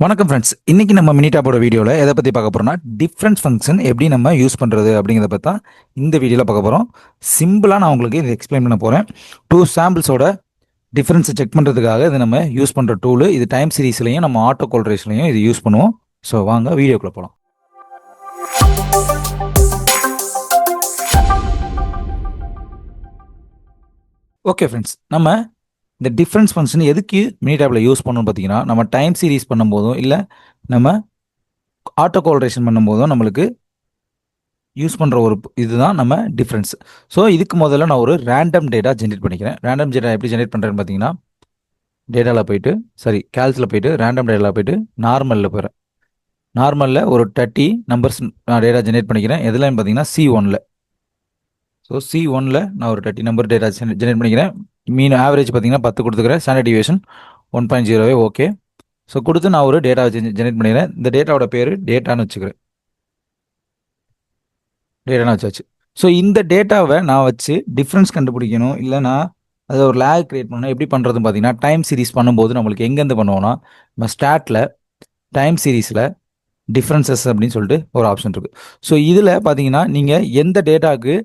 வணக்கம் ஃப்ரெண்ட்ஸ். இன்னைக்கு நம்ம மினிடாப்போட வீடியோவில் எதை பற்றி பார்க்க போகிறோம்னா டிஃப்ரென்ஸ் ஃபங்க்ஷன் எப்படி நம்ம யூஸ் பண்ணுறது அப்படிங்கிறத பற்றி தான் இந்த வீடியோவில் பார்க்க போகிறோம். சிம்பிளாக நான் உங்களுக்கு இதை எக்ஸ்பிளைன் பண்ண போகிறேன். டூ சாம்பிள்ஸோட டிஃப்ரென்ஸை செக் பண்ணுறதுக்காக இது நம்ம யூஸ் பண்ணுற டூலு. இது டைம் சீரீஸ்லையும் நம்ம ஆட்டோ கோல்ரேஷன்லையும் இது யூஸ் பண்ணுவோம். ஸோ வாங்க வீடியோக்குள்ளே போகலாம். ஓகே ஃப்ரெண்ட்ஸ், நம்ம இந்த டிஃப்ரென்ஸ் ஃபங்க்ஷன் எதுக்கு மினிடாப்பில் யூஸ் பண்ணணும்னு பார்த்தீங்கன்னா, நம்ம டைம் சீரீஸ் பண்ணும்போதும் இல்லை நம்ம ஆட்டோ கோல்ரேஷன் பண்ணும்போதும் நம்மளுக்கு யூஸ் பண்ணுற ஒரு இதுதான் நம்ம டிஃப்ரென்ஸ். ஸோ இதுக்கு முதல்ல நான் ஒரு ரேண்டம் டேட்டா ஜென்ரேட் பண்ணிக்கிறேன். ரேண்டம் டேட்டா எப்படி ஜென்ரேட் பண்ணுறேன்னு பார்த்தீங்கன்னா, டேட்டாவில் போயிட்டு கேல்ஸில் போயிட்டு ரேண்டம் டேட்டாவில் போயிட்டு நார்மலில் போகிறேன். நார்மலில் ஒரு 30 நம்பர்ஸ் நான் டேட்டா ஜென்ரேட் பண்ணிக்கிறேன். எதுலன்னு பார்த்தீங்கன்னா C1ல். ஸோ C1ல் நான் ஒரு 30 நம்பர் டேட்டா ஜென்ரேட் பண்ணிக்கிறேன். மீன் ஆவரேஜ் பார்த்தீங்கன்னா 10 கொடுத்துக்கிறேன். Standard deviation 1.0 okay. ஸோ கொடுத்து நான் ஒரு டேட்டா ஜென்ரேட் பண்ணிக்கிறேன். இந்த டேட்டாவோட பேர் டேட்டான்னு வச்சுக்கிறேன். டேட்டான்னு வச்சாச்சு. ஸோ இந்த டேட்டாவை நான் வச்சு டிஃப்ரென்ஸ் கண்டுபிடிக்கணும், இல்லை நான் அதை ஒரு லேக் கிரியேட் பண்ணணும். எப்படி பண்ணுறதுன்னு பார்த்தீங்கன்னா, டைம் சீரீஸ் பண்ணும்போது நம்மளுக்கு எங்கேருந்து பண்ணுவோம்னா, நம்ம ஸ்டாட்டில் டைம் சீரீஸில் டிஃப்ரென்சஸ் அப்படின்னு சொல்லிட்டு ஒரு ஆப்ஷன் இருக்குது. ஸோ இதில் பார்த்தீங்கன்னா, நீங்கள் எந்த டேட்டாவுக்கு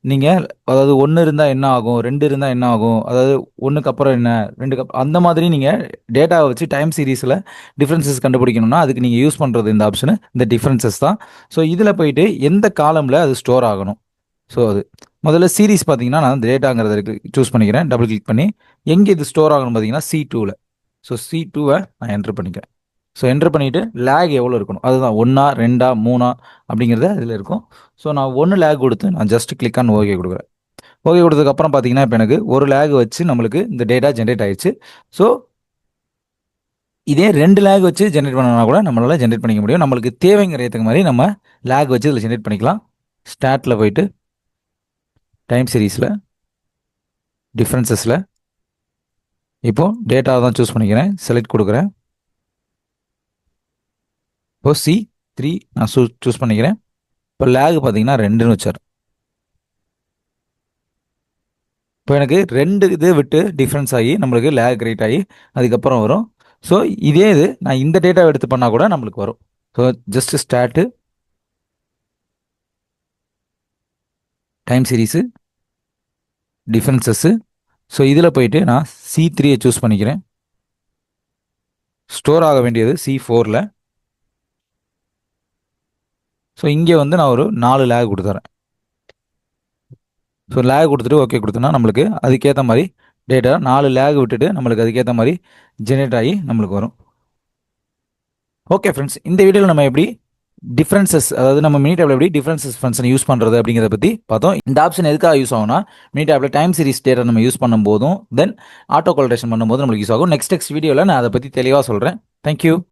நீங்கள் அதாவது 1 இருந்தால் என்ன ஆகும், 2 இருந்தால் என்ன ஆகும், அதாவது 1க்கு அப்புறம் என்ன, 2க்கு அந்த மாதிரி நீங்கள் டேட்டாவை வச்சு டைம் சீரீஸில் டிஃப்ரென்சஸ் கண்டுபிடிக்கணும்னா அதுக்கு நீங்கள் யூஸ் பண்ணுறது இந்த ஆப்ஷனு, இந்த டிஃப்ரென்சஸ் தான். ஸோ இதில் போயிட்டு எந்த காலமில் அது ஸ்டோர் ஆகணும். ஸோ அது முதல்ல சீரீஸ் பார்த்தீங்கன்னா, நான் டேட்டாங்கிறத சூஸ் பண்ணிக்கிறேன். டபுள் கிளிக் பண்ணி எங்கே இது ஸ்டோர் ஆகணும் பார்த்தீங்கன்னா C2ல். ஸோ C2வை நான் என்ட்ரு பண்ணிக்கிறேன். ஸோ என்ட்ரு பண்ணிவிட்டு லேக் எவ்வளோ இருக்கணும், அதுதான் 1 2 3 அப்படிங்கிறத இதில் இருக்கும். ஸோ நான் 1 லேக் கொடுத்து நான் ஜஸ்ட் கிளிக் ஆன் ஓகே கொடுக்குறேன். ஓகே கொடுத்ததுக்கப்புறம் பார்த்தீங்கன்னா, இப்போ எனக்கு ஒரு லேக் வச்சு நம்மளுக்கு இந்த டேட்டா ஜென்ரேட் ஆயிடுச்சு. ஸோ இதே 2 லேக் வச்சு ஜென்ரேட் பண்ணனா கூட நம்மளால் ஜென்ரேட் பண்ணிக்க முடியும். நம்மளுக்கு தேவைங்கிறதுக்கு மாதிரி நம்ம லேக் வச்சு இதில் ஜென்ரேட் பண்ணிக்கலாம். ஸ்டாட்டில் போயிட்டு டைம் சீரீஸில் டிஃப்ரென்சஸில் இப்போது டேட்டாவை தான் சூஸ் பண்ணிக்கிறேன். செலக்ட் கொடுக்குறேன். இப்போ C3 நான் சூஸ் பண்ணிக்கிறேன். இப்போ லேக் பார்த்தீங்கன்னா 2ன்னு வச்சார். இப்போ எனக்கு 2 இது விட்டு டிஃப்ரென்ஸ் ஆகி நம்மளுக்கு லேக் கிரியேட் ஆகி அதுக்கப்புறம் வரும். ஸோ இதே இது நான் இந்த டேட்டாவை எடுத்து பண்ணால் கூட நம்மளுக்கு வரும். So just start time series differences. So இதில் போயிட்டு நான் C3யை சூஸ் பண்ணிக்கிறேன். ஸ்டோர் ஆக வேண்டியது C4ல். ஸோ இங்கே வந்து நான் ஒரு 4 லேக் கொடுத்துறேன். ஸோ லேக் கொடுத்துட்டு ஓகே கொடுத்தோன்னா நம்மளுக்கு அதுக்கேற்ற மாதிரி டேட்டா 4 லேக் விட்டுட்டு நம்மளுக்கு அதுக்கேற்ற மாதிரி ஜென்ரேட் ஆகி நம்மளுக்கு வரும். ஓகே ஃப்ரெண்ட்ஸ், இந்த வீடியோவில் நம்ம எப்படி டிஃப்ரென்சஸ், அதாவது நம்ம மினிடாப்பில் எப்படி டிஃப்ரென்சஸ் ஃபங்க்ஷன் யூஸ் பண்ணுறது அப்படிங்கிறத பற்றி பார்த்தோம். இந்த ஆப்ஷன் எதுக்காக யூஸ் ஆகும்னா, மினிடாப்பில் டைம் சீரீஸ் டேட்டா நம்ம யூஸ் பண்ணும்போதும் தென் ஆட்டோ கோல்ரேஷன் பண்ணும்போது நம்மளுக்கு யூஸ் ஆகும். நெக்ஸ்ட் வீடியோவில் நான் அதை பற்றி தெளிவாக சொல்கிறேன். தேங்க்யூ.